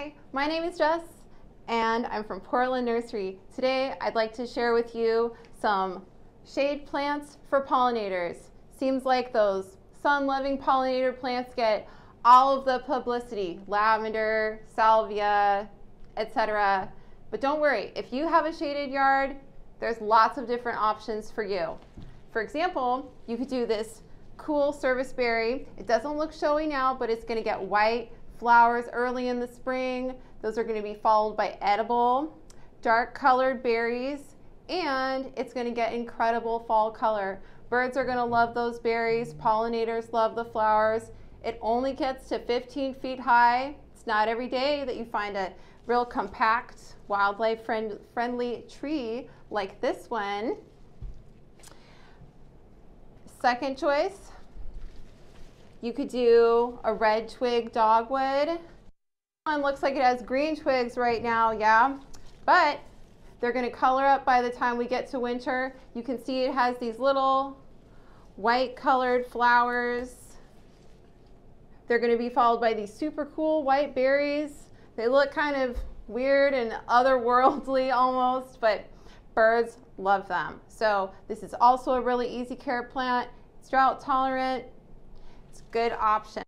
Hi, my name is Jess and I'm from Portland Nursery. Today I'd like to share with you some shade plants for pollinators. Seems like those sun-loving pollinator plants get all of the publicity, lavender, salvia, etc. But don't worry, if you have a shaded yard, there's lots of different options for you. For example, you could do this cool serviceberry. It doesn't look showy now, but it's going to get white flowers early in the spring. Those are going to be followed by edible, dark colored berries, and it's going to get incredible fall color. Birds are going to love those berries. Pollinators love the flowers. It only gets to 15 feet high. It's not every day that you find a real compact, wildlife friendly tree like this one. Second choice, you could do a red twig dogwood. One looks like it has green twigs right now, yeah, but they're going to color up by the time we get to winter. You can see it has these little white colored flowers. They're going to be followed by these super cool white berries. They look kind of weird and otherworldly almost, but birds love them. So this is also a really easy care plant. It's drought tolerant. It's a good option.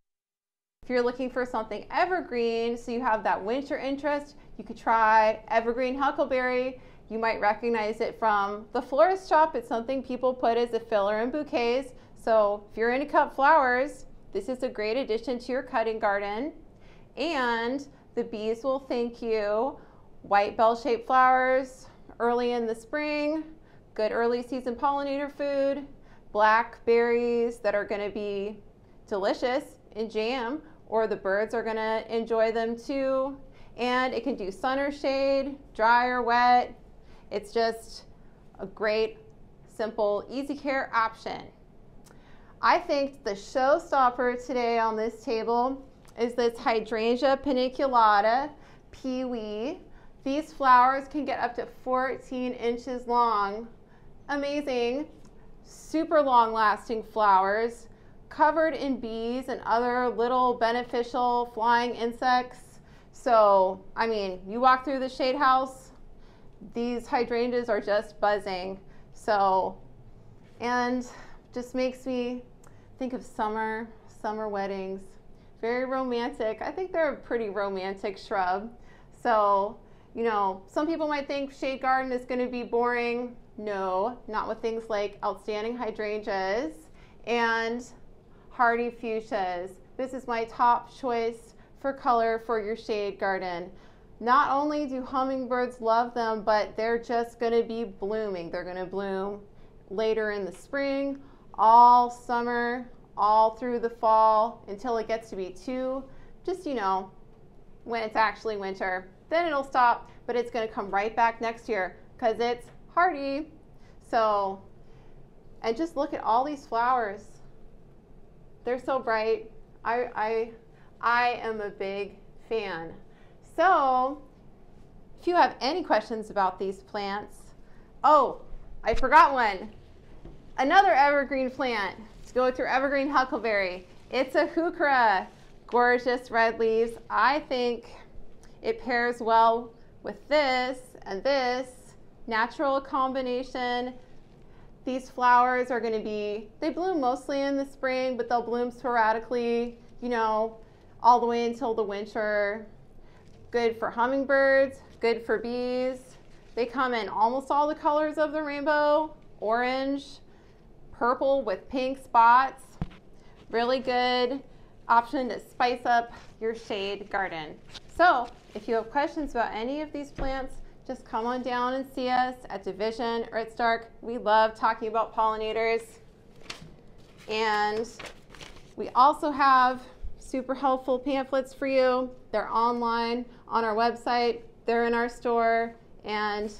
If you're looking for something evergreen, so you have that winter interest, you could try evergreen huckleberry. You might recognize it from the florist shop. It's something people put as a filler in bouquets. So if you're into cut flowers, this is a great addition to your cutting garden. And the bees will thank you. White bell-shaped flowers early in the spring, good early season pollinator food, blackberries that are going to be delicious in jam, or the birds are going to enjoy them too. And it can do sun or shade, dry or wet. It's just a great, simple, easy care option. I think the showstopper today on this table is this hydrangea paniculata, peewee. These flowers can get up to 14 inches long. Amazing, super long lasting flowers, covered in bees and other little beneficial flying insects. So, I mean, you walk through the shade house, these hydrangeas are just buzzing. So, and just makes me think of summer weddings. Very romantic. I think they're a pretty romantic shrub. So, you know, some people might think shade garden is going to be boring. No, not with things like outstanding hydrangeas and hardy fuchsias. This is my top choice for color for your shade garden. Not only do hummingbirds love them, but they're just going to be blooming. They're going to bloom later in the spring, all summer, all through the fall, until it gets to be just, you know, when it's actually winter. Then it'll stop, but it's going to come right back next year because it's hardy. So, and just look at all these flowers. They're so bright. I am a big fan. So, if you have any questions about these plants, oh, I forgot one. Another evergreen plant to go with your evergreen huckleberry. It's a heuchera. Gorgeous red leaves. I think it pairs well with this and this. Natural combination. These flowers are going to be, they bloom mostly in the spring, but they'll bloom sporadically, you know, all the way until the winter. Good for hummingbirds, good for bees. They come in almost all the colors of the rainbow. Orange, purple with pink spots. Really good option to spice up your shade garden. So if you have questions about any of these plants, just come on down and see us at Division or at Stark. We love talking about pollinators. And we also have super helpful pamphlets for you. They're online on our website. They're in our store. And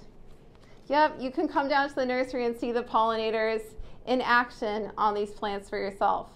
yep, you can come down to the nursery and see the pollinators in action on these plants for yourself.